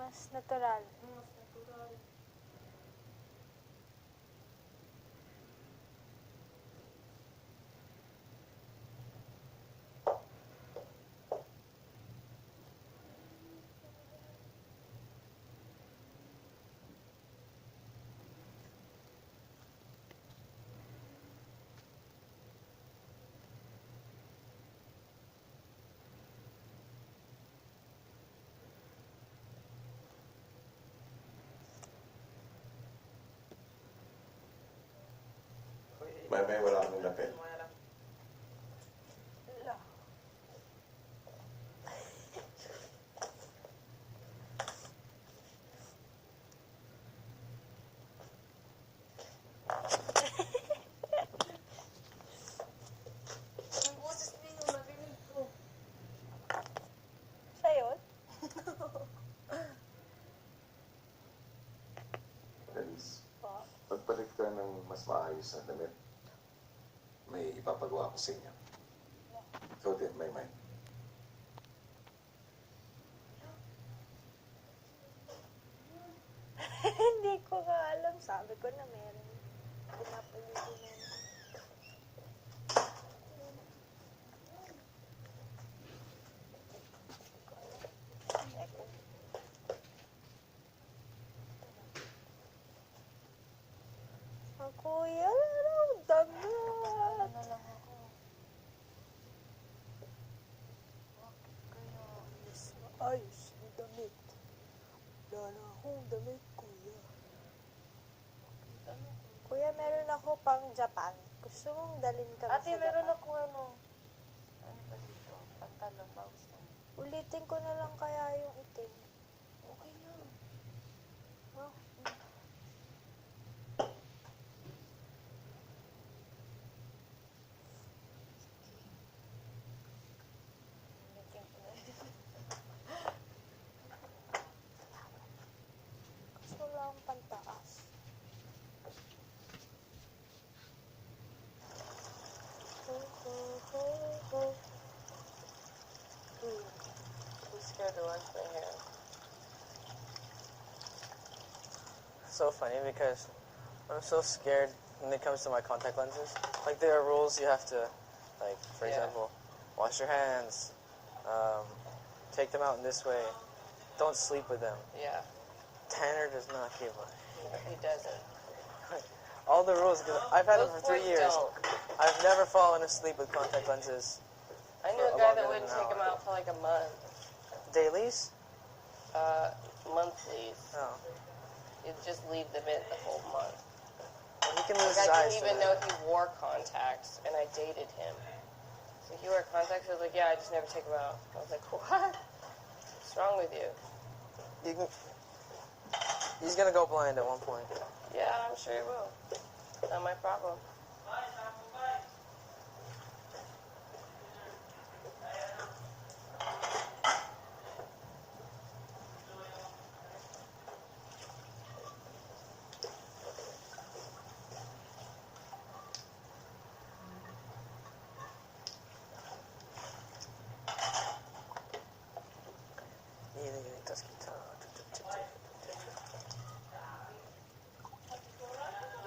Mas natural. Mas natural. May wala akong lapit. Ala. Ang boses ninyo, narinig ko. Siya yun? Denise, Po. pagpalit ka ng mas maayos na damit, may ipapagawa ko sa inyo. Ikaw din, may. Hindi ko nga alam. Sabi ko na meron. Pinapaligo na. Ang kuya, ano? Dagat. Ano lang ako. Bakit kaya? Ayos yung damit. Wala na akong damit, kuya. Ano? Kuya, meron ako pang Japan. Gusto mong dalhin kami Ate, sa meron Japan? ako ano. Ano ba dito? Pantalon, bawas lang. Ulitin ko na lang kaya yung itim. Okay lang. Oh. Lagyan ko na. Gusto lang pantaas. Who's scared to wash my hair? So funny because I'm so scared when it comes to my contact lenses. Like there are rules you have to, like for Yeah. example, wash your hands, take them out in this way, don't sleep with them. Yeah, Tanner does not give a. he doesn't. All the rules, because I've had them Those for 3 boys years. don't. I've never fallen asleep with contact lenses. I knew For a a guy longer that than wouldn't an take them hour. out for like a month. Dailies? Monthlies. Oh. You'd just leave them in the whole month. Well, he can Like lose I his eyes. didn't for even that. know he wore contacts, and I dated him. So he wore contacts. I was like, yeah, I just never take them out. I was like, what? What's wrong with you? You can, he's gonna go blind at one point. Yeah, I'm sure he will. Not my problem.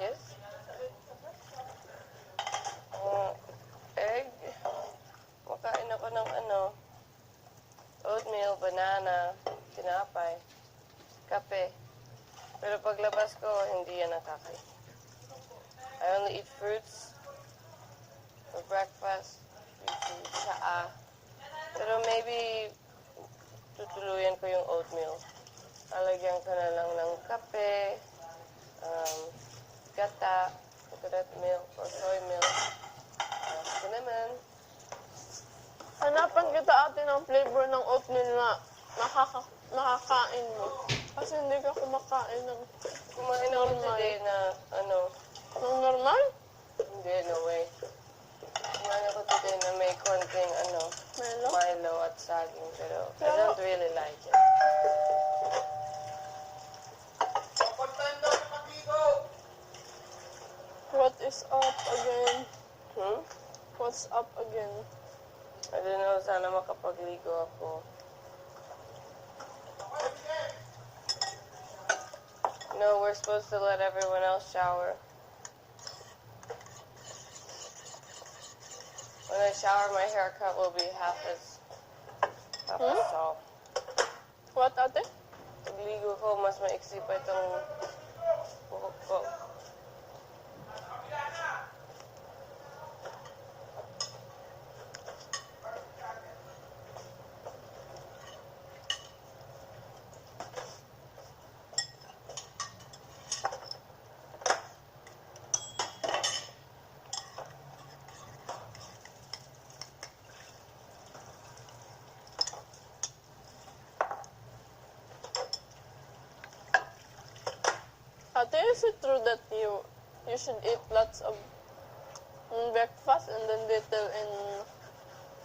Yes? Egg. Makain ako ng oatmeal, banana, tinapay, kape. Pero paglabas ko, hindi yan nakakain. I only eat fruits for breakfast, tsaa. Pero maybe tutuluyan ko yung oatmeal. Lalagyan ko na lang ng kape, gata, coconut milk, or soy milk. Ito naman. Hanapan kita ate ng flavor ng oatmeal na makakain mo. Kasi hindi ka kumakain ng Kumain ako Normal. today na, ng normal. hindi, no way. Kumain ako today na may konting, Melo. Milo at saging, pero I Pero- don't really like it. What is up again? Hmm? What's up again? I don't know, sana makapagligo ako. No, we're supposed to let everyone else shower. When I shower, my haircut will be half as tall. What, ate? Pagligo ko, mas maiksi pa itong buhok ko. Ate, is it true that you should eat lots of breakfast and then little in...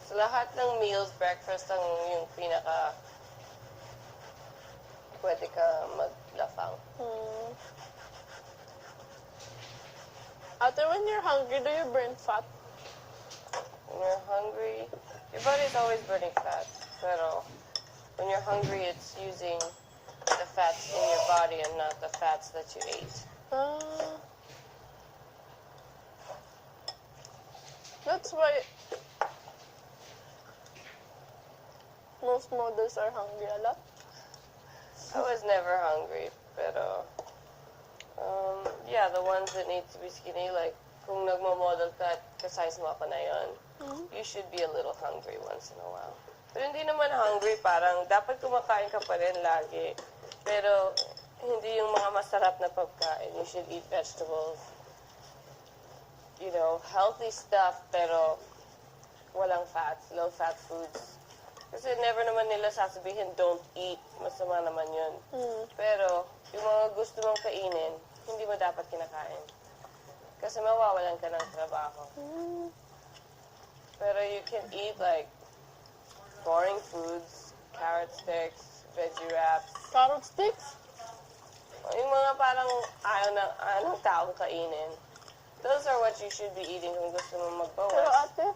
Sa lahat ng meals, breakfast ang yung pinaka pwede ka maglafang. Ate, when you're hungry, do you burn fat? When you're hungry, your body's always burning fat. Pero when you're hungry, it's using the fats in your body and not the fats that you ate. That's why most models are hungry a lot. I was never hungry, pero yeah, the ones that need to be skinny, like kung nagmo-model ka at ka-size mo ako na yun, you should be a little hungry once in a while. Pero hindi naman hungry, parang dapat kumakain ka pa rin lagi. Pero hindi yung mga masarap na pagkain. You should eat vegetables. You know, healthy stuff, pero walang fats, low-fat foods. Kasi never naman nila sasabihin, don't eat. Masama naman yun. Pero yung mga gusto mong kainin, hindi mo dapat kinakain. Kasi mawawalan ka ng trabaho. Pero you can eat like boring foods, carrot sticks, veggie wraps. Carrot sticks? Yung mga parang ayaw ng taong kainin. Those are what you should be eating kung gusto mo magbawas. Pero ate,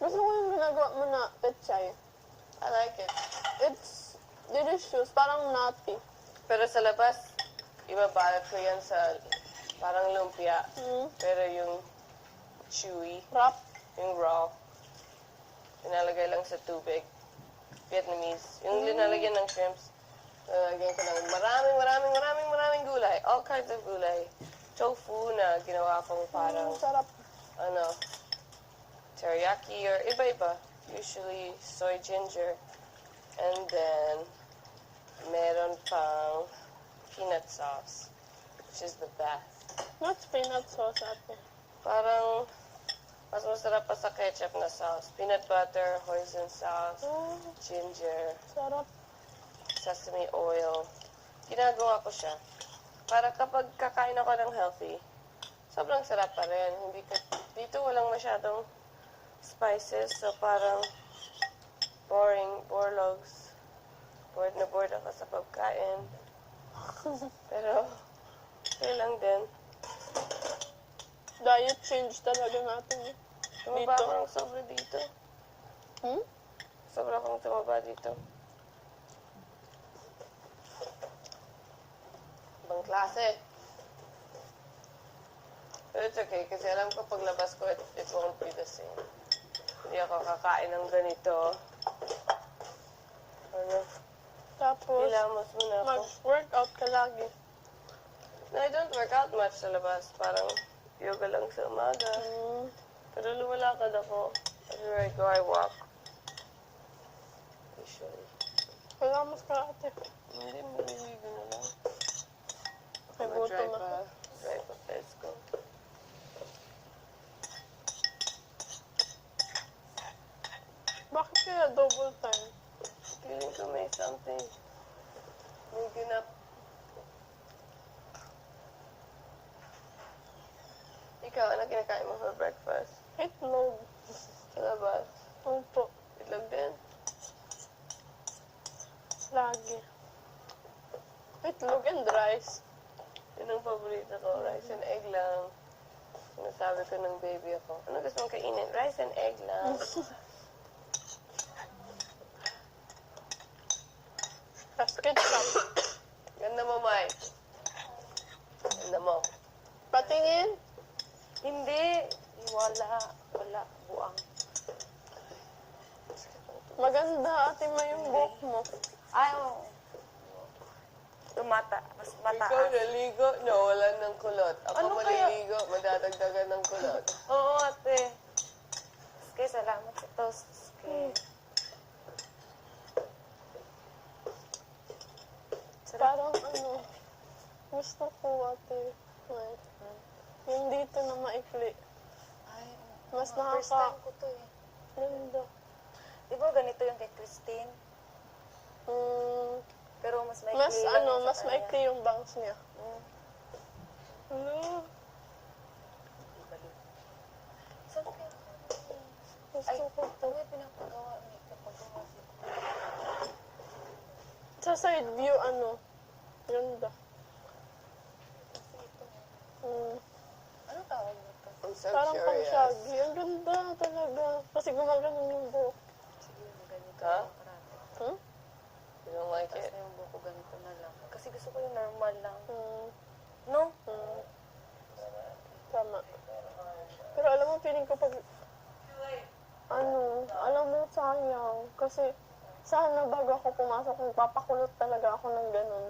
gusto ko yung ginagawa mo na pechay. I like it. It's delicious, parang nutty. Pero sa labas, ibabalot ko yan sa parang lumpia. Pero yung chewy, Wrap. yung raw, linalagay lang sa tubig. Vietnamese. Yung linalagyan ng shrimps, lalagyan ko ng maraming gulay. All kinds of gulay. Tofu na ginawa kong parang, Sarap. teriyaki or iba-iba. Usually soy ginger. And then, meron pang peanut sauce, which is the best. What's peanut sauce, ate? Parang, mas masarap pa sa ketchup na sauce. Peanut butter, hoisin sauce, ginger, Sarap. sesame oil. Ginagawa ko siya. Para kapag kakain ako ng healthy, sobrang sarap pa rin. Dito walang masyadong spices, so parang borlogs. Bored na bored ako sa pagkain. Pero, okay lang din. Diet change talaga natin. Tumaba Dito. akong sobra dito. Sobra akong tumaba dito. Ibang klase. But it's okay, kasi alam ko paglabas ko, it won't be the same. Hindi ako kakain ng ganito. Ano? Tapos, Hilamos muna ako. mag-workout ka lagi. No, I don't work out much sa labas. Parang yoga lang sa umaga. Pero lumalakad ako. Everywhere I go, I walk. Usually. Hilamos ka, ate. Hindi, maliligo na lang. May gutom ako. Drive pa, let's go. Bakit kaya double time? Feeling ko may something. May ganap. Ikaw, ano kinakain mo for breakfast? Itlog. Sa labas? Opo. Itlog din? Lagi. Itlog and rice. Yun ang paborito ko. Rice and egg lang. Sinasabi ko ng baby ako, ano gusto mong kainin? Rice and egg lang. Tapos ketchup. Ganda mo, Mike. Tignan mo. Patingin. Hindi. Wala. Wala. Buang. Maganda, ate mo yung buhok mo. Ay, oo. Tumata. Mas Ikaw mataas. naligo, nawalan ng kulot. Ako Ano kaya? maliligo, madadagdagan ng kulot. Oo, ate. Okay, salamat sa toast. Okay. Parang ano, gusto ko ate. Like, yung dito na maikli. Ay, Mas first time ko to eh. Ganda. Di ba ganito yung kay Christine? Mm, Pero mas maikli mas lang ano, yung sa mas kanya. maikli yung bangs niya. Mm. Hello. Saan kaya? Ay, Gusto ko to. ano yung pinapagawa niya? Pinapagawa siya. Sa side view, ano, ganda. Kasi ito. Mm, Ano tawag nito? I'm so parang pang curious. shaggy. Ang ganda talaga. Kasi gumagano yung buhok. Sige, ganito Ha? lang karami. Hmm? You don't like Tapos it? na yung buko ganito na lang. Kasi gusto ko yung normal lang. Mm, No? mm. Tama. Pero alam mo, feeling ko pag... Ano, alam mo, sayang. Kasi sana bago ako pumasok, magpapakulot talaga ako ng ganun.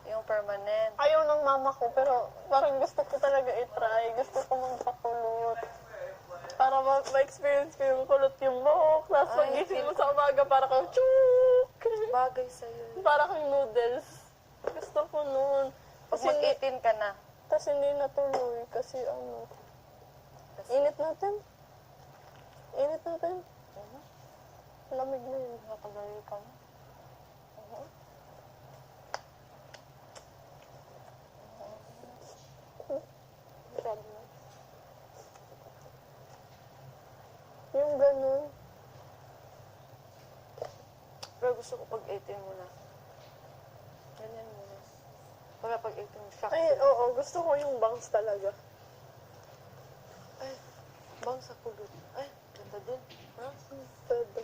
Yung permanent. Ayaw ng mama ko, pero parang gusto ko talaga i-try. Gusto ko magpakulot. Para ma-experience ko yung kulot yung buhok. Tapos Ay, magising mo sa umaga, para kang chuk! Bagay sa'yo. Para kang noodles. Gusto ko nun. Pag Kasi hindi, mag-18 ka na. tas hindi natuloy. Kasi ano, init natin. Init natin. Lamig na yun. Nakadali ka na. Sabi na. Yung ganun. Pero gusto ko pag 18 muna. Ganyan muna. Pag 18, shock. Ay, oo. Gusto ko yung bangs talaga. Ay, bang sa kulot. Ay, ganda din. Ha? Pwede.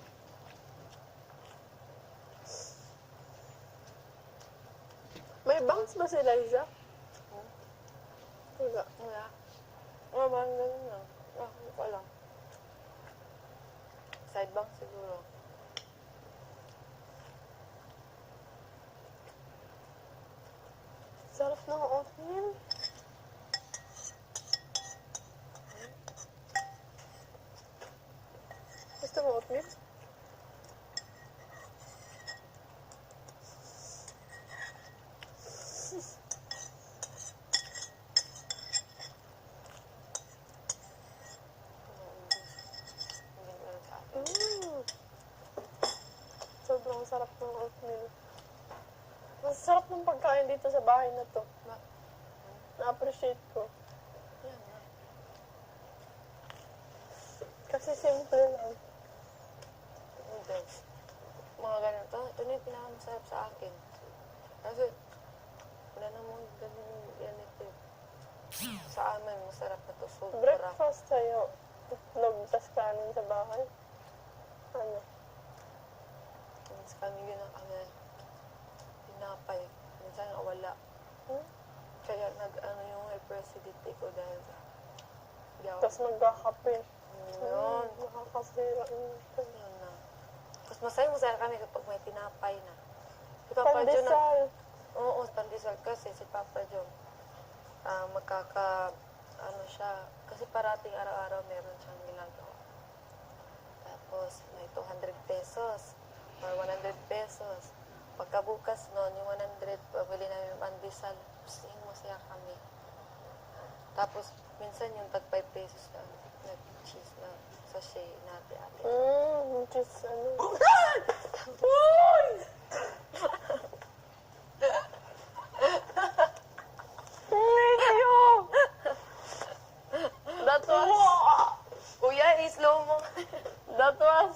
May bangs ba si Liza? Wala. Wala. Wala, parang ganun lang. Ah, hindi ko alam. Side bang siguro. Sarap ng oatmeal. Gusto mo oatmeal? Hindi ko alam sa akin. Mm. Sobrang sarap ng oatmeal. Mas sarap ng pagkain dito sa bahay na to. Na-appreciate ko. Yan na. Kasi simple lang. Hindi. Mga ganito. Ito na yung pinakamasarap sa akin. Kasi, wala namang ganun ganito. Sa amin, masarap na to. Sobra. Breakfast sa'yo. Itlog, tas kanin sa bahay. Ano? Sa kami yun ang kami. Pinapay. Minsan nga wala. Hmm? Kaya nag-ano yung hyperacidity ko dahil sa... Hindi ako. Tapos magkakape. Yun. Nakakasira. Yun na. Tapos masaya kami kapag may tinapay na. Si Papa John, Pandesal. oo, pandesal kasi si Papa John, ano siya, kasi parating araw-araw meron siyang ginagawa. Tapos may 200 pesos or 100 pesos. Pagkabukas noon, yung 100, pabili namin ng pandesal. Tapos masaya kami. Tapos minsan yung tag 5 pesos na cheese na sachet natin ate. Which is ano. Thank you! That was, Kuya, i-slow mo. that was,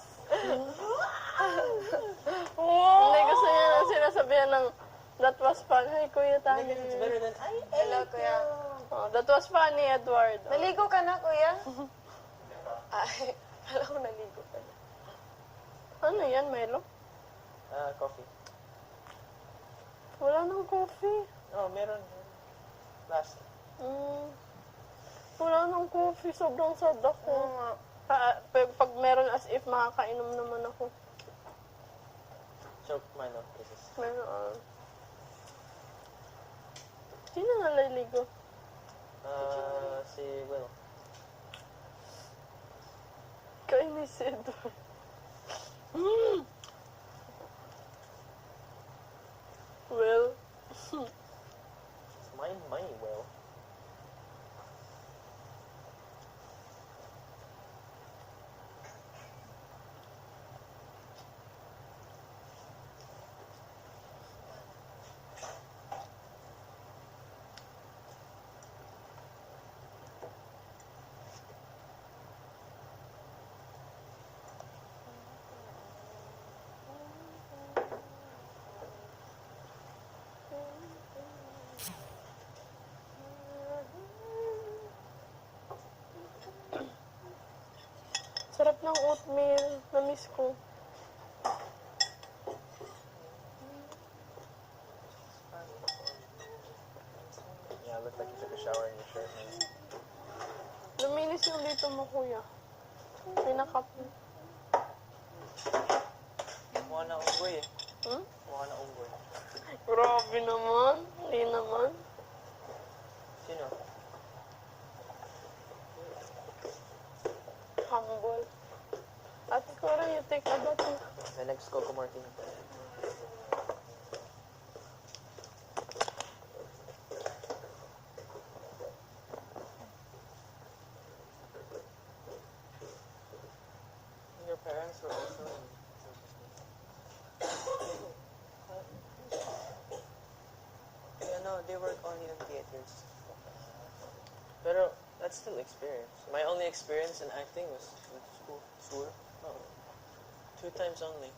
hindi gusto niya na sinasabihan ng, that was fun. Hi, Kuya Tanya. Hello, Kuya. Oh, that was funny, Edward. Naligo ka na, Kuya? Ay, alam ko naligo ka na. Ano yan, Melo? Coffee. Wala nang coffee. Oh, meron. Last. Wala nang coffee. Sobrang sad ako. Oo nga. Pag meron as if makakainom naman ako. Choke Milo, kisses. Meron. Sino naliligo? Si Will. Kainisid. Well, It's my Will. sarap ng oatmeal. Na-miss ko. Yeah, looked like you took a shower in your shirt. Man. Luminis yung dito mo, kuya. Pinakap mo. Mukha na unggoy eh. Hmm? Mukha na unggoy. Grabe naman. Hindi naman. Sino? Humble. At Cora, you take a bath. The next Coco Martin. Your parents were also in yeah, no, they work only in theaters. Pero that's still experience. My only experience in acting was with school. School? Oh. 2 times only.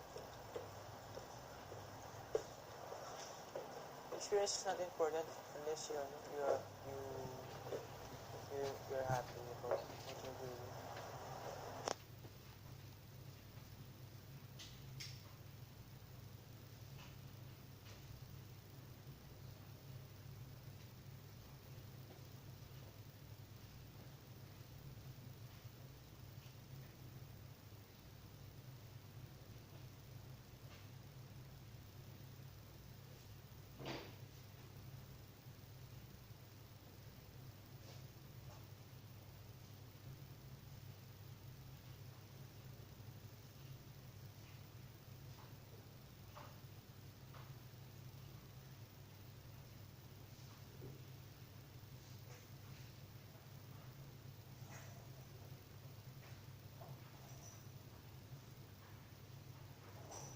Experience is not important unless you're happy about what you're doing.